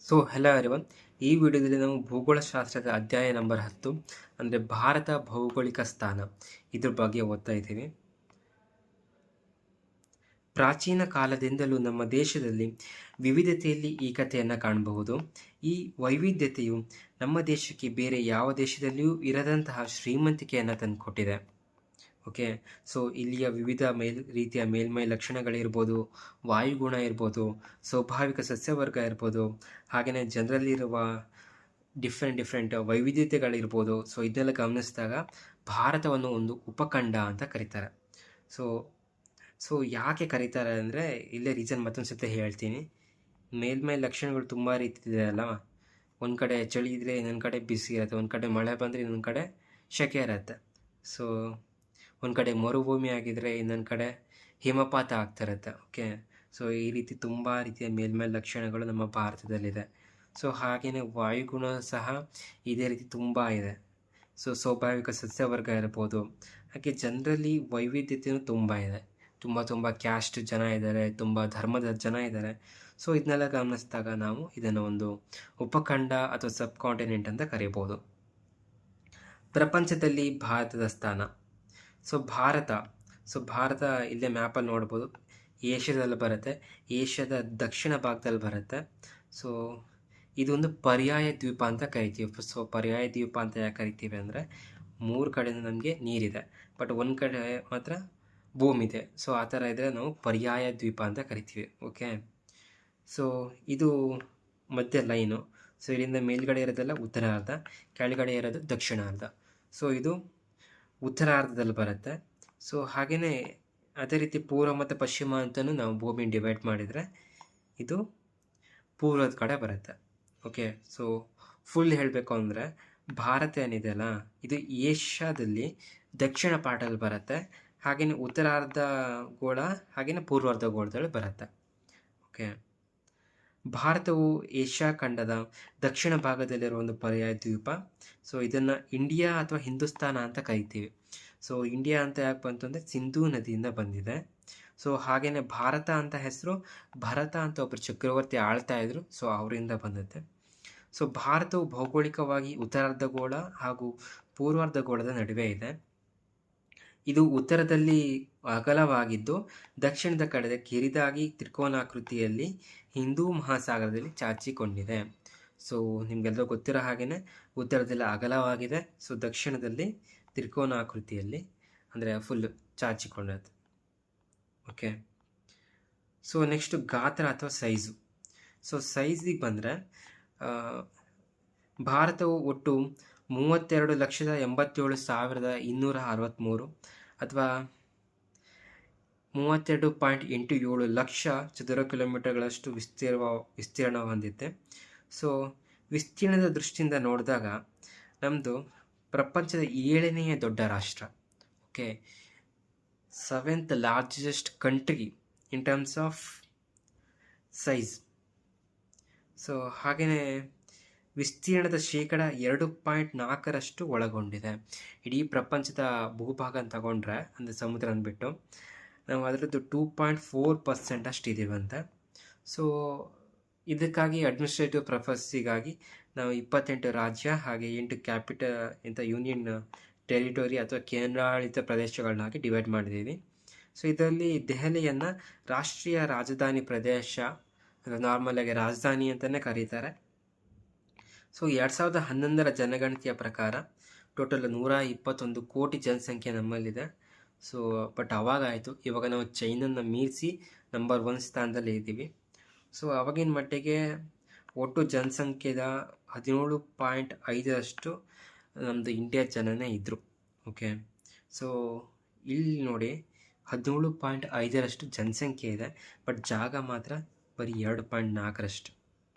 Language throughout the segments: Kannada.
So hello everyone. ಈ ವಿಡಿಯೋದಲ್ಲಿ ನಾವು ಭೂಗೋಳಶಾಸ್ತ್ರದ ಅಧ್ಯಾಯ ನಂಬರ್ 10 ಅಂದರೆ ಭಾರತ ಭೌಗೋಳಿಕ ಸ್ಥಾನ ಇದ್ರ ಬಗ್ಗೆ ಓದ್ತಾ ಇದ್ದೀವಿ. ಪ್ರಾಚೀನ ಕಾಲದಿಂದಲೂ ನಮ್ಮ ದೇಶದಲ್ಲಿ ವಿವಿಧತೆಯಲ್ಲಿ ಏಕತೆಯನ್ನು ಕಾಣಬಹುದು. ಈ ವೈವಿಧ್ಯತೆಯು ನಮ್ಮ ದೇಶಕ್ಕೆ ಬೇರೆ ಯಾವ ದೇಶದಲ್ಲಿಯೂ ಇರದಂತಹ ಶ್ರೀಮಂತಿಕೆಯನ್ನು ತಂದುಕೊಟ್ಟಿದೆ. ಓಕೆ, ಸೊ ಇಲ್ಲಿಯ ವಿವಿಧ ರೀತಿಯ ಮೇಲ್ಮೈ ಲಕ್ಷಣಗಳಿರ್ಬೋದು, ವಾಯುಗುಣ ಇರ್ಬೋದು, ಸ್ವಾಭಾವಿಕ ಸಸ್ಯವರ್ಗ ಇರ್ಬೋದು, ಹಾಗೆಯೇ ಜನರಲ್ಲಿರುವ ಡಿಫ್ರೆಂಟ್ ವೈವಿಧ್ಯತೆಗಳಿರ್ಬೋದು. ಸೊ ಇದನ್ನೆಲ್ಲ ಗಮನಿಸಿದಾಗ ಭಾರತವನ್ನು ಒಂದು ಉಪಖಂಡ ಅಂತ ಕರೀತಾರೆ. ಸೊ ಸೊ ಯಾಕೆ ಕರೀತಾರೆ ಅಂದರೆ ಇಲ್ಲೇ ರೀಸನ್ ಮತ್ತೊಂದು ಸತಿ ಹೇಳ್ತೀನಿ. ಮೇಲ್ಮೈ ಲಕ್ಷಣಗಳು ತುಂಬ ರೀತಿ ಇದೆ ಅಲ್ಲ. ಒಂದು ಕಡೆ ಚಳಿ ಇದ್ದರೆ ಇನ್ನೊಂದು ಕಡೆ ಬಿಸಿ ಇರುತ್ತೆ, ಒಂದು ಕಡೆ ಮಳೆ ಬಂದರೆ ಇನ್ನೊಂದು ಕಡೆ ಸೆಕೆ ಇರುತ್ತೆ. ಸೊ ಒಂದು ಕಡೆ ಮರುಭೂಮಿ ಆಗಿದ್ದರೆ ಇನ್ನೊಂದು ಕಡೆ ಹಿಮಪಾತ ಆಗ್ತಿರುತ್ತೆ. ಓಕೆ, ಸೊ ಈ ರೀತಿ ತುಂಬ ರೀತಿಯ ಮೇಲ್ಮೈ ಲಕ್ಷಣಗಳು ನಮ್ಮ ಭಾರತದಲ್ಲಿದೆ. ಸೊ ಹಾಗೆಯೇ ವಾಯುಗುಣ ಸಹ ಇದೇ ರೀತಿ ತುಂಬ ಇದೆ. ಸೊ ಸ್ವಾಭಾವಿಕ ಸಸ್ಯವರ್ಗ ಇರ್ಬೋದು, ಹಾಗೆ ಜನರಲ್ಲಿ ವೈವಿಧ್ಯತೆಯೂ ತುಂಬ ಇದೆ. ತುಂಬ ಕ್ಯಾಸ್ಟ್ ಜನ ಇದ್ದಾರೆ, ತುಂಬ ಧರ್ಮದ ಜನ ಇದ್ದಾರೆ. ಸೊ ಇದನ್ನೆಲ್ಲ ಗಮನಿಸಿದಾಗ ನಾವು ಇದನ್ನು ಒಂದು ಉಪಖಂಡ ಅಥವಾ ಸಬ್ ಕಾಂಟಿನೆಂಟ್ ಅಂತ ಕರೀಬೋದು. ಪ್ರಪಂಚದಲ್ಲಿ ಭಾರತದ ಸ್ಥಾನ. ಸೊ ಭಾರತ ಇಲ್ಲೇ ಮ್ಯಾಪಲ್ಲಿ ನೋಡ್ಬೋದು. ಏಷ್ಯಾದಲ್ಲಿ ಬರುತ್ತೆ, ಏಷ್ಯಾದ ದಕ್ಷಿಣ ಭಾಗದಲ್ಲಿ ಬರುತ್ತೆ. ಸೊ ಇದೊಂದು ಪರ್ಯಾಯ ದ್ವೀಪ ಅಂತ ಕರಿತೀವಿ. ಸೊ ಪರ್ಯಾಯ ದ್ವೀಪ ಅಂತ ಯಾಕೆ ಕರಿತೀವಿ ಅಂದರೆ 3 ಕಡೆಯಿಂದ ನಮಗೆ ನೀರಿದೆ, ಬಟ್ ಒಂದು ಕಡೆ ಮಾತ್ರ ಭೂಮಿ ಇದೆ. ಸೊ ಆ ಥರ ಇದ್ದರೆ ನಾವು ಪರ್ಯಾಯ ದ್ವೀಪ ಅಂತ ಕರಿತೀವಿ. ಓಕೆ, ಸೊ ಇದು ಮಧ್ಯ ಲೈನು. ಸೊ ಇಲ್ಲಿಂದ ಮೇಲ್ಗಡೆ ಇರೋದೆಲ್ಲ ಉತ್ತರಾರ್ಧ, ಕೆಳಗಡೆ ಇರೋದು ದಕ್ಷಿಣಾರ್ಧ. ಸೊ ಇದು ಉತ್ತರಾರ್ಧದಲ್ಲಿ ಬರುತ್ತೆ. ಸೊ ಹಾಗೆಯೇ ಅದೇ ರೀತಿ ಪೂರ್ವ ಮತ್ತು ಪಶ್ಚಿಮ ಅಂತಲೂ ನಾವು ಭೂಮಿನ ಡಿವೈಡ್ ಮಾಡಿದರೆ ಇದು ಪೂರ್ವದ ಕಡೆ ಬರುತ್ತೆ. ಓಕೆ, ಸೊ ಫುಲ್ ಹೇಳಬೇಕು ಅಂದರೆ ಭಾರತ ಏನಿದೆಯಲ್ಲ, ಇದು ಏಷ್ಯಾದಲ್ಲಿ ದಕ್ಷಿಣ ಪಾಠದಲ್ಲಿ ಬರುತ್ತೆ, ಹಾಗೆಯೇ ಉತ್ತರಾರ್ಧ ಗೋಳ ಹಾಗೆಯೇ ಪೂರ್ವಾರ್ಧ ಗೋಳದಲ್ಲಿ ಬರುತ್ತೆ. ಓಕೆ, ಭಾರತವು ಏಷ್ಯಾ ಖಂಡದ ದಕ್ಷಿಣ ಭಾಗದಲ್ಲಿರುವ ಒಂದು ಪರ್ಯಾಯ ದ್ವೀಪ. ಸೊ ಇದನ್ನು ಇಂಡಿಯಾ ಅಥವಾ ಹಿಂದೂಸ್ತಾನ ಅಂತ ಕರಿತೀವಿ. ಸೊ ಇಂಡಿಯಾ ಅಂತ ಯಾಕೆ ಬಂತು ಅಂದರೆ ಸಿಂಧೂ ನದಿಯಿಂದ ಬಂದಿದೆ. ಸೊ ಹಾಗೆಯೇ ಭಾರತ ಅಂತ ಹೆಸರು ಭರತ ಅಂತ ಒಬ್ಬರು ಚಕ್ರವರ್ತಿ ಆಳ್ತಾ ಇದ್ರು, ಸೊ ಅವರಿಂದ ಬಂದಿದೆ. ಸೊ ಭಾರತವು ಭೌಗೋಳಿಕವಾಗಿ ಉತ್ತರಾರ್ಧಗೋಳ ಹಾಗೂ ಪೂರ್ವಾರ್ಧಗೋಳದ ನಡುವೆ ಇದೆ. ಇದು ಉತ್ತರದಲ್ಲಿ ಅಗಲವಾಗಿದ್ದು ದಕ್ಷಿಣದ ಕಡೆ ಕಿರಿದಾಗಿ ತ್ರಿಕೋನಾಕೃತಿಯಲ್ಲಿ ಹಿಂದೂ ಮಹಾಸಾಗರದಲ್ಲಿ ಚಾಚಿಕೊಂಡಿದೆ. ಸೊ ನಿಮಗೆಲ್ಲರೂ ಗೊತ್ತಿರೋ ಹಾಗೆಯೇ ಉತ್ತರದಲ್ಲಿ ಅಗಲವಾಗಿದೆ, ಸೊ ದಕ್ಷಿಣದಲ್ಲಿ ತ್ರಿಕೋನಾಕೃತಿಯಲ್ಲಿ ಅಂದರೆ ಫುಲ್ ಚಾಚಿಕೊಂಡಿದೆ. ಓಕೆ, ಸೊ ನೆಕ್ಸ್ಟ್ ಗಾತ್ರ ಅಥವಾ ಸೈಜು. ಸೊ ಸೈಜಿಗೆ ಬಂದರೆ ಭಾರತವು ಒಟ್ಟು 32,87,263 ಅಥವಾ 32.87 ಲಕ್ಷ ಚದುರ ಕಿಲೋಮೀಟರ್ಗಳಷ್ಟು ವಿಸ್ತೀರ್ಣ ಹೊಂದಿದೆ. ಸೊ ವಿಸ್ತೀರ್ಣದ ದೃಷ್ಟಿಯಿಂದ ನೋಡಿದಾಗ ನಮ್ಮದು ಪ್ರಪಂಚದ 7ನೇ ದೊಡ್ಡ ರಾಷ್ಟ್ರ. Okay, 7th largest country in terms of size. So ಹಾಗೆಯೇ ವಿಸ್ತೀರ್ಣದ 2.4% ಒಳಗೊಂಡಿದೆ. ಇಡೀ ಪ್ರಪಂಚದ ಭೂಭಾಗ ಅಂತ ತಗೊಂಡ್ರೆ ಅಂದರೆ ಸಮುದ್ರ ಅಂದ್ಬಿಟ್ಟು ನಾವು ಅದರದ್ದು 2.4% ಅಷ್ಟಿದ್ದೀವಂತೆ. ಸೊ ಇದಕ್ಕಾಗಿ ಅಡ್ಮಿನಿಸ್ಟ್ರೇಟಿವ್ ಪರ್ಪಸ್ಸಿಗಾಗಿ ನಾವು 28 ರಾಜ್ಯ ಹಾಗೆ 8 ಕ್ಯಾಪಿಟಲ್ ಇಂಥ ಯೂನಿಯನ್ ಟೆರಿಟೋರಿ ಅಥವಾ ಕೇಂದ್ರಾಡಳಿತ ಪ್ರದೇಶಗಳನ್ನಾಗಿ ಡಿವೈಡ್ ಮಾಡಿದ್ದೀವಿ. ಸೊ ಇದರಲ್ಲಿ ದೆಹಲಿಯನ್ನು ರಾಷ್ಟ್ರೀಯ ರಾಜಧಾನಿ ಪ್ರದೇಶ, ನಾರ್ಮಲಾಗಿ ರಾಜಧಾನಿ ಅಂತಲೇ ಕರೀತಾರೆ. ಸೊ 2011ರ ಜನಗಣತಿಯ ಪ್ರಕಾರ ಟೋಟಲ್ 121 ಕೋಟಿ ಜನಸಂಖ್ಯೆ ನಮ್ಮಲ್ಲಿದೆ. ಸೊ ಬಟ್ ಅವಾಗಾಯಿತು, ಇವಾಗ ನಾವು ಚೈನನ್ನು ಮೀರಿಸಿ ನಂಬರ್ 1 ಸ್ಥಾನದಲ್ಲಿ ಇದ್ದೀವಿ. ಸೊ ಅವಾಗಿನ ಮಟ್ಟಿಗೆ ಒಟ್ಟು ಜನಸಂಖ್ಯೆದ 17.5% ನಮ್ಮದು ಇಂಡಿಯಾ ಜನನೇ ಇದ್ದರು. ಓಕೆ, ಸೊ ಇಲ್ಲಿ ನೋಡಿ 17.5% ಜನಸಂಖ್ಯೆ ಇದೆ, ಬಟ್ ಜಾಗ ಮಾತ್ರ ಬರೀ 2.4%.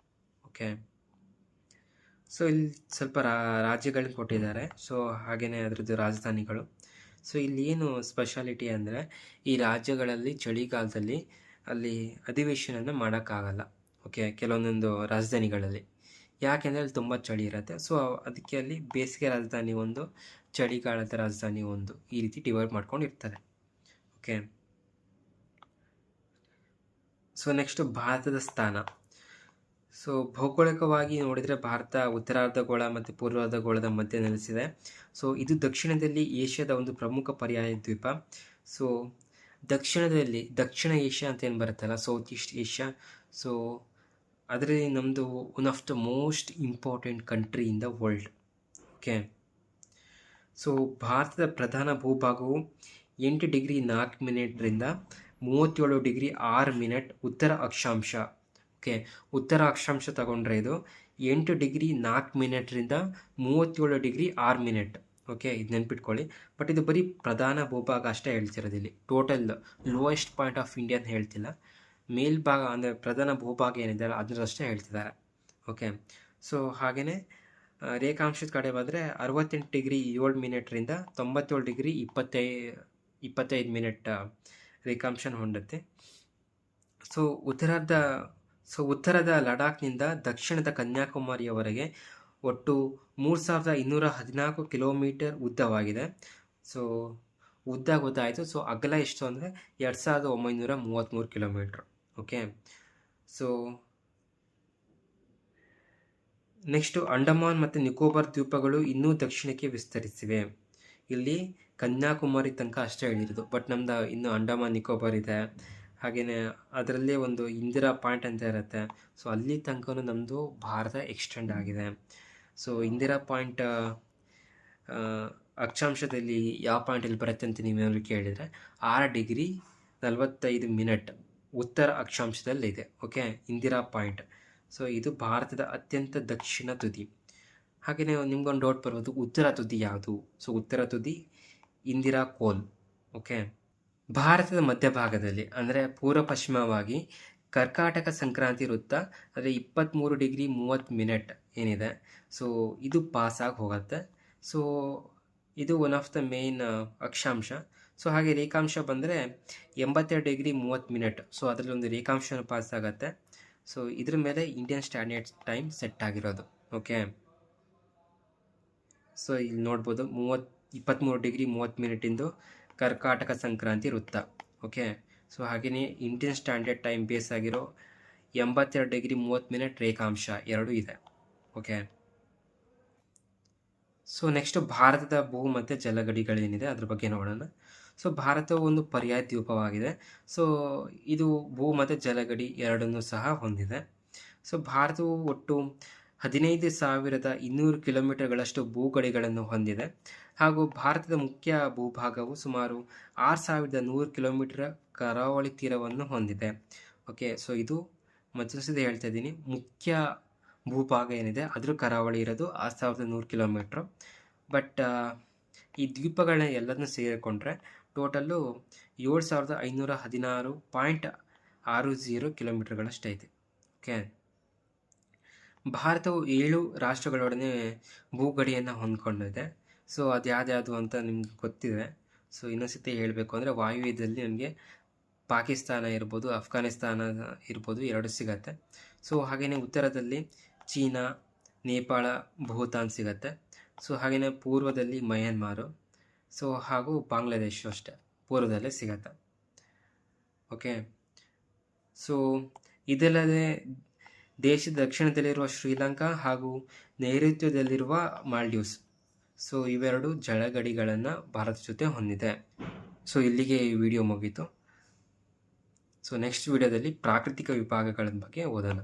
ಓಕೆ, ಸೊ ಇಲ್ಲಿ ಸ್ವಲ್ಪ ರಾಜ್ಯಗಳನ್ನ ಕೊಟ್ಟಿದ್ದಾರೆ. ಸೊ ಹಾಗೆಯೇ ಅದರದ್ದು ರಾಜಧಾನಿಗಳು. ಸೊ ಇಲ್ಲಿ ಏನು ಸ್ಪೆಷಾಲಿಟಿ ಅಂದರೆ ಈ ರಾಜ್ಯಗಳಲ್ಲಿ ಚಳಿಗಾಲದಲ್ಲಿ ಅಲ್ಲಿ ಅಧಿವೇಶನನ ಮಾಡೋಕ್ಕಾಗಲ್ಲ. ಓಕೆ, ಕೆಲವೊಂದೊಂದು ರಾಜಧಾನಿಗಳಲ್ಲಿ ಯಾಕೆಂದರೆ ಅಲ್ಲಿ ತುಂಬ ಚಳಿ ಇರುತ್ತೆ. ಸೊ ಅದಕ್ಕೆ ಅಲ್ಲಿ ಬೇಸಿಗೆ ರಾಜಧಾನಿ ಒಂದು, ಚಳಿಗಾಲದ ರಾಜಧಾನಿ ಒಂದು, ಈ ರೀತಿ ಡಿವೈಡ್ ಮಾಡ್ಕೊಂಡು ಇರ್ತಾರೆ. ಓಕೆ, ಸೊ ನೆಕ್ಸ್ಟ್ ಭಾರತದ ಸ್ಥಾನ. ಸೊ ಭೌಗೋಳಿಕವಾಗಿ ನೋಡಿದರೆ ಭಾರತ ಉತ್ತರಾರ್ಧಗೋಳ ಮತ್ತು ಪೂರ್ವಾರ್ಧಗೋಳದ ಮಧ್ಯೆ ನೆಲೆಸಿದೆ. ಸೊ ಇದು ದಕ್ಷಿಣದಲ್ಲಿ ಏಷ್ಯಾದ ಒಂದು ಪ್ರಮುಖ ಪರ್ಯಾಯ ದ್ವೀಪ. ಸೊ ದಕ್ಷಿಣ ಏಷ್ಯಾ ಅಂತ ಏನು ಬರುತ್ತಲ್ಲ, ಸೌತ್ ಈಸ್ಟ್ ಏಷ್ಯಾ, ಸೊ ಅದರಲ್ಲಿ ನಮ್ಮದು one of the most important country in the world. Okay, so ಭಾರತದ ಪ್ರಧಾನ ಭೂಭಾಗವು 8 ಡಿಗ್ರಿ 4 ಮಿನಿಟ್ರಿಂದ 37 ಡಿಗ್ರಿ 6 ಮಿನಿಟ್ ಉತ್ತರ ಅಕ್ಷಾಂಶ. ಓಕೆ, ಉತ್ತರ ಅಕ್ಷಾಂಶ ತಗೊಂಡ್ರೆ ಇದು 8 ಡಿಗ್ರಿ 4 ಮಿನಿಟ್ರಿಂದ 37 ಡಿಗ್ರಿ 6 ಮಿನಿಟ್. ಓಕೆ, ಇದು ನೆನ್ಪಿಟ್ಕೊಳ್ಳಿ. ಬಟ್ ಇದು ಬರೀ ಪ್ರಧಾನ ಭೂಭಾಗ ಅಷ್ಟೇ ಹೇಳ್ತಿರೋದು ಇಲ್ಲಿ. Total lowest point of India ಅಂತ ಹೇಳ್ತಿಲ್ಲ, ಮೇಲ್ಭಾಗ ಅಂದರೆ ಪ್ರಧಾನ ಭೂಭಾಗ ಏನಿದೆ ಅದರಷ್ಟೇ ಹೇಳ್ತಿದ್ದಾರೆ. ಓಕೆ, ಸೊ ಹಾಗೆಯೇ ರೇಖಾಂಶದ ಕಡೆ ಬಂದರೆ 68 ಡಿಗ್ರಿ 7 ಮಿನಿಟ್ರಿಂದ 97 ಡಿಗ್ರಿ 25 ಮಿನಿಟ್ ರೇಖಾಂಶನ ಹೊಂದುತ್ತೆ. ಸೊ ಉತ್ತರದ ಲಡಾಖ್ನಿಂದ ದಕ್ಷಿಣದ ಕನ್ಯಾಕುಮಾರಿಯವರೆಗೆ ಒಟ್ಟು 3214 ಕಿಲೋಮೀಟರ್ ಉದ್ದವಾಗಿದೆ. ಸೊ ಉದ್ದ ಗೊತ್ತಾಯಿತು. ಸೊ ಅಗಲ ಎಷ್ಟು ಅಂದರೆ 2933 kilometre. Okay, so next Andaman ಮತ್ತು ನಿಕೋಬಾರ್ ದ್ವೀಪಗಳು ಇನ್ನೂ ದಕ್ಷಿಣಕ್ಕೆ ವಿಸ್ತರಿಸಿವೆ. ಇಲ್ಲಿ ಕನ್ಯಾಕುಮಾರಿ ತನಕ ಅಷ್ಟೇ ಹೇಳಿರೋದು, ಬಟ್ ನಮ್ದು ಇನ್ನು ಅಂಡಮಾನ್ ನಿಕೋಬಾರ್ ಇದೆ. ಹಾಗೆಯೇ ಅದರಲ್ಲೇ ಒಂದು ಇಂದಿರಾ ಪಾಯಿಂಟ್ ಅಂತ ಇರುತ್ತೆ. ಸೊ ಅಲ್ಲಿ ತನಕ ನಮ್ಮದು ಭಾರತ ಎಕ್ಸ್ಟೆಂಡ್ ಆಗಿದೆ. ಸೊ ಇಂದಿರಾ ಪಾಯಿಂಟ್ ಅಕ್ಷಾಂಶದಲ್ಲಿ ಯಾವ ಪಾಯಿಂಟಲ್ಲಿ ಬರುತ್ತೆ ಅಂತ ನೀವೇನಾದ್ರು ಕೇಳಿದರೆ 6 ಡಿಗ್ರಿ 45 ಮಿನಿಟ್ ಉತ್ತರ ಅಕ್ಷಾಂಶದಲ್ಲಿದೆ. Okay, Indira point. ಸೊ ಇದು ಭಾರತದ ಅತ್ಯಂತ ದಕ್ಷಿಣ ತುದಿ. ಹಾಗೆಯೇ ನಿಮ್ಗೊಂದು ಡೌಟ್ ಬರ್ಬೋದು, ಉತ್ತರ ತುದಿ ಯಾವುದು? ಸೊ ಉತ್ತರ ತುದಿ ಇಂದಿರಾ ಕೋಲ್. ಓಕೆ, ಭಾರತದ ಮಧ್ಯಭಾಗದಲ್ಲಿ ಅಂದರೆ ಪೂರ್ವ ಪಶ್ಚಿಮವಾಗಿ ಕರ್ಕಾಟಕ ಸಂಕ್ರಾಂತಿ ವೃತ್ತ ಅಂದರೆ 23 ಡಿಗ್ರಿ 30 ಮಿನಿಟ್ ಏನಿದೆ, ಸೊ ಇದು ಪಾಸಾಗಿ ಹೋಗುತ್ತೆ. ಸೊ ಇದು ಒನ್ ಆಫ್ ದ ಮೇನ್ ಅಕ್ಷಾಂಶ. ಸೊ ಹಾಗೆ ರೇಖಾಂಶ ಬಂದರೆ 82 ಡಿಗ್ರಿ 30 ಮಿನಿಟ್. ಸೊ ಅದರಲ್ಲಿ ಒಂದು ರೇಖಾಂಶ ಪಾಸ್ ಆಗುತ್ತೆ. ಸೊ ಇದ್ರ ಮೇಲೆ ಇಂಡಿಯನ್ ಸ್ಟ್ಯಾಂಡರ್ಡ್ ಟೈಮ್ ಸೆಟ್ ಆಗಿರೋದು. ಓಕೆ, ಸೊ ಇಲ್ಲಿ ನೋಡ್ಬೋದು 23 ಡಿಗ್ರಿ 30 ಮಿನಿಟಿಂದು ಕರ್ಕಾಟಕ ಸಂಕ್ರಾಂತಿ ವೃತ್ತ. ಓಕೆ, ಸೊ ಹಾಗೆಯೇ ಇಂಡಿಯನ್ ಸ್ಟ್ಯಾಂಡರ್ಡ್ ಟೈಮ್ ಬೇಸ್ ಆಗಿರೋ 82 ಡಿಗ್ರಿ 30 ಮಿನಿಟ್ ರೇಖಾಂಶ ಎರಡೂ ಇದೆ. ಓಕೆ, ಸೊ ನೆಕ್ಸ್ಟು ಭಾರತದ ಭೂ ಮತ್ತು ಜಲಗಡಿಗಳೇನಿದೆ ಅದ್ರ ಬಗ್ಗೆ ನೋಡೋಣ. ಸೊ ಭಾರತವು ಒಂದು ಪರ್ಯಾಯ ದ್ವೀಪವಾಗಿದೆ. ಸೊ ಇದು ಭೂ ಮತ್ತು ಜಲಗಡಿ ಎರಡನ್ನೂ ಸಹ ಹೊಂದಿದೆ. ಸೊ ಭಾರತವು ಒಟ್ಟು 15,200 ಕಿಲೋಮೀಟರ್ಗಳಷ್ಟು ಭೂಗಡಿಗಳನ್ನು ಹೊಂದಿದೆ. ಹಾಗೂ ಭಾರತದ ಮುಖ್ಯ ಭೂಭಾಗವು ಸುಮಾರು 6,100 ಕಿಲೋಮೀಟರ್ ಕರಾವಳಿ ತೀರವನ್ನು ಹೊಂದಿದೆ. ಓಕೆ, ಸೊ ಇದು ಮತ್ತೊಂದು ಹೇಳ್ತಾ ಇದ್ದೀನಿ, ಮುಖ್ಯ ಭೂಭಾಗ ಏನಿದೆ ಅದ್ರ ಕರಾವಳಿ ಇರೋದು 6,100 ಕಿಲೋಮೀಟ್ರು. ಬಟ್ ಈ ದ್ವೀಪಗಳನ್ನ ಎಲ್ಲದನ್ನೂ ಸೇರಿಕೊಂಡ್ರೆ ಟೋಟಲ್ಲು 7,516.60 ಕಿಲೋಮೀಟರ್ಗಳಷ್ಟೈತೆ. ಓಕೆ, ಭಾರತವು 7 ರಾಷ್ಟ್ರಗಳೊಡನೆ ಭೂಗಡಿಯನ್ನು ಹೊಂದ್ಕೊಂಡಿದೆ. ಸೊ ಅದು ಯಾವ್ದು ಅಂತ ನಿಮ್ಗೆ ಗೊತ್ತಿದೆ. ಸೊ ಇನ್ನೊಂದ್ಸತಿ ಹೇಳಬೇಕು ಅಂದರೆ ವಾಯುವ್ಯದಲ್ಲಿ ನನಗೆ ಪಾಕಿಸ್ತಾನ ಇರ್ಬೋದು, ಅಫ್ಘಾನಿಸ್ತಾನ ಇರ್ಬೋದು, ಎರಡು ಸಿಗತ್ತೆ. ಸೊ ಹಾಗೆಯೇ ಉತ್ತರದಲ್ಲಿ ಚೀನಾ, ನೇಪಾಳ, ಭೂತಾನ್ ಸಿಗತ್ತೆ. ಸೊ ಹಾಗೆಯೇ ಪೂರ್ವದಲ್ಲಿ ಮಯನ್ಮಾರು, ಸೊ ಹಾಗೂ ಬಾಂಗ್ಲಾದೇಶ ಅಷ್ಟೇ ಪೂರ್ವದಲ್ಲೇ ಸಿಗತ್ತೆ. ಓಕೆ, ಸೊ ಇದಲ್ಲದೆ ದೇಶದ ದಕ್ಷಿಣದಲ್ಲಿರುವ ಶ್ರೀಲಂಕಾ ಹಾಗೂ ನೈಋತ್ಯದಲ್ಲಿರುವ ಮಾಲ್ಡೀವ್ಸ್, ಸೊ ಇವೆರಡು ಜಲಗಡಿಗಳನ್ನು ಭಾರತ ಜೊತೆ ಹೊಂದಿದೆ. ಸೊ ಇಲ್ಲಿಗೆ ಈ ವಿಡಿಯೋ ಮುಗೀತು. ಸೊ ನೆಕ್ಸ್ಟ್ ವಿಡಿಯೋದಲ್ಲಿ ಪ್ರಾಕೃತಿಕ ವಿಭಾಗಗಳ ಬಗ್ಗೆ ಓದೋಣ.